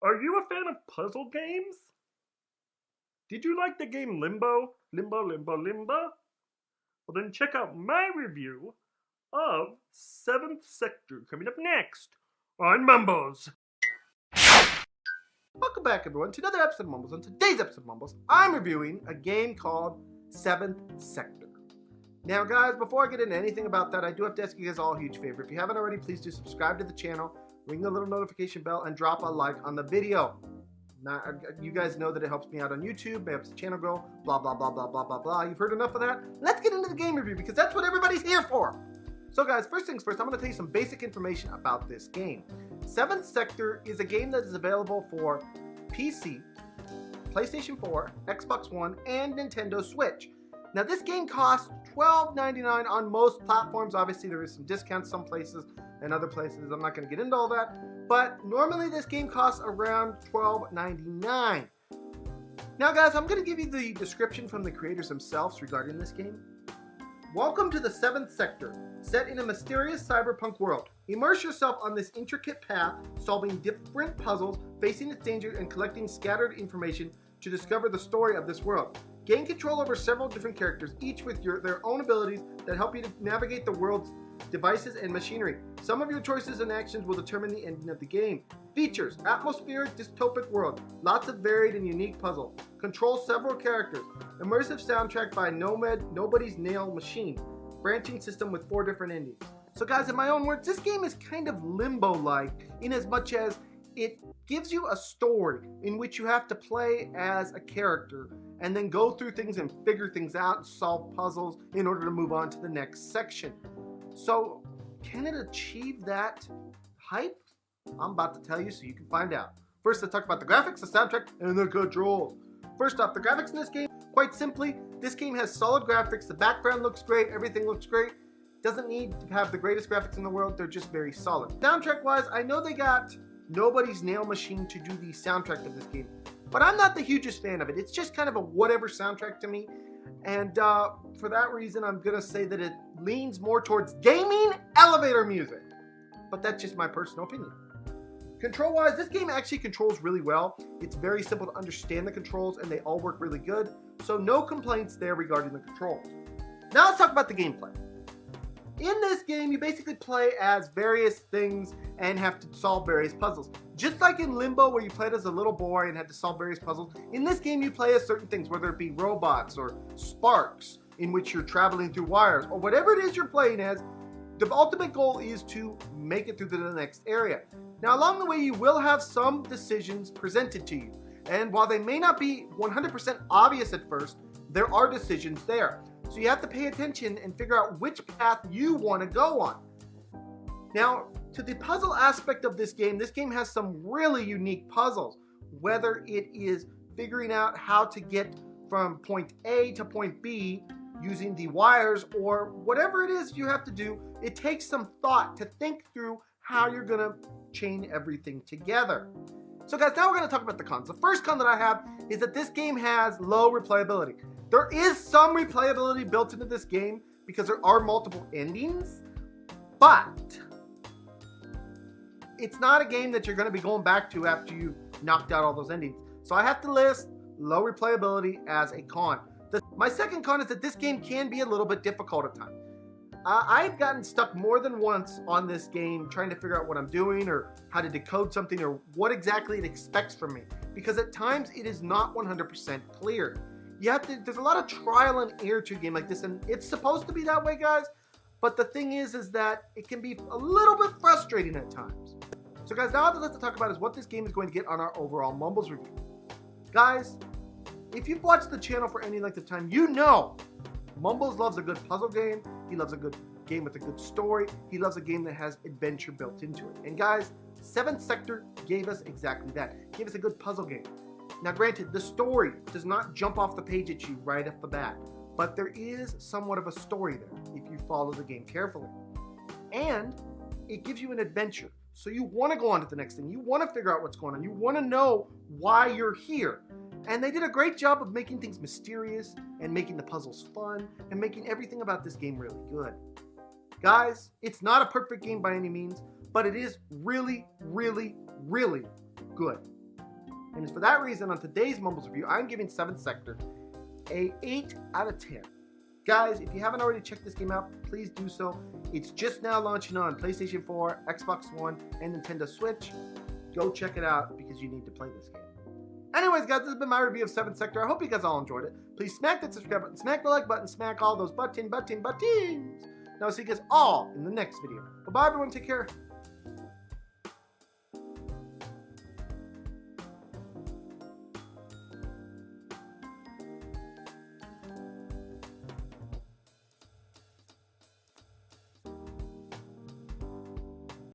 Are you a fan of puzzle games? Did you like the game Limbo? Limbo? Well, then check out my review of 7th Sector coming up next on Mumbles. Welcome back, everyone, to another episode of Mumbles. On today's episode of Mumbles, I'm reviewing a game called 7th Sector. Now, guys, before I get into anything about that, I do have to ask you guys all a huge favor. If you haven't already, please do subscribe to the channel, ring the little notification bell, and drop a like on the video. Now, you guys know that it helps me out on YouTube, it helps the channel grow, blah, blah, blah, blah, blah, blah, blah. You've heard enough of that? Let's get into the game review, because that's what everybody's here for. So, guys, first things first, I'm going to tell you some basic information about this game. 7th Sector is a game that is available for PC, PlayStation 4, Xbox One, and Nintendo Switch. Now, this game costs $12.99 on most platforms. Obviously, there is some discounts some places and other places. I'm not going to get into all that. But normally, this game costs around $12.99. Now, guys, I'm going to give you the description from the creators themselves regarding this game. Welcome to the 7th Sector, set in a mysterious cyberpunk world. Immerse yourself on this intricate path, solving different puzzles, facing its dangers, and collecting scattered information to discover the story of this world. Gain control over several different characters, each with their own abilities that help you to navigate the world's devices and machinery. Some of your choices and actions will determine the ending of the game. Features: atmospheric dystopic world, lots of varied and unique puzzles. Control several characters. Immersive soundtrack by Nobody's Nail Machine. Branching system with 4 different endings. So, guys, in my own words, this game is kind of Limbo-like in as much as it gives you a story in which you have to play as a character and then go through things and figure things out and solve puzzles in order to move on to the next section. So, can it achieve that hype? I'm about to tell you so you can find out. First, let's talk about the graphics, the soundtrack, and the controls. First off, the graphics in this game, quite simply, this game has solid graphics. The background looks great, everything looks great. Doesn't need to have the greatest graphics in the world, they're just very solid. Soundtrack-wise, I know they got Nobody's Nail Machine to do the soundtrack of this game, but I'm not the hugest fan of it. It's just kind of a whatever soundtrack to me, and for that reason, I'm gonna say that it leans more towards gaming elevator music, but that's just my personal opinion. Control-wise, this game actually controls really well. It's very simple to understand the controls, and they all work really good, so no complaints there regarding the controls. Now let's talk about the gameplay. In this game, you basically play as various things and have to solve various puzzles. Just like in Limbo, where you played as a little boy and had to solve various puzzles, in this game you play as certain things, whether it be robots or sparks, in which you're traveling through wires, or whatever it is you're playing as. The ultimate goal is to make it through to the next area. Now, along the way, you will have some decisions presented to you. And while they may not be 100% obvious at first, there are decisions there. So you have to pay attention and figure out which path you want to go on. Now, to the puzzle aspect of this game has some really unique puzzles. Whether it is figuring out how to get from point A to point B using the wires or whatever it is you have to do, it takes some thought to think through how you're going to chain everything together. So, guys, now we're going to talk about the cons. The first con that I have is that this game has low replayability. There is some replayability built into this game because there are multiple endings, but it's not a game that you're going to be going back to after you knocked out all those endings. So I have to list low replayability as a con. My second con is that this game can be a little bit difficult at times. I've gotten stuck more than once on this game trying to figure out what I'm doing or how to decode something or what exactly it expects from me, because at times it is not 100% clear. There's a lot of trial and error to a game like this, and it's supposed to be that way, guys, but the thing is that it can be a little bit frustrating at times. So, guys, now what let's talk about is what this game is going to get on our overall Mumbles review. Guys, if you've watched the channel for any length of time, you know Mumbles loves a good puzzle game. He loves a good game with a good story. He loves a game that has adventure built into it. And guys, 7th Sector gave us exactly that. Gave us a good puzzle game. Now, granted, the story does not jump off the page at you right off the bat, but there is somewhat of a story there if you follow the game carefully. And it gives you an adventure. So you want to go on to the next thing. You want to figure out what's going on. You want to know why you're here. And they did a great job of making things mysterious and making the puzzles fun and making everything about this game really good. Guys, it's not a perfect game by any means, but it is really, really, really good. And it's for that reason, on today's Mumbles review, I'm giving 7th Sector a 8 out of 10. Guys, if you haven't already checked this game out, please do so. It's just now launching on PlayStation 4, Xbox One, and Nintendo Switch. Go check it out because you need to play this game. Anyways, guys, this has been my review of 7th Sector. I hope you guys all enjoyed it. Please smack that subscribe button, smack the like button, smack all those buttons. Now I'll see you guys all in the next video. Bye-bye, everyone. Take care.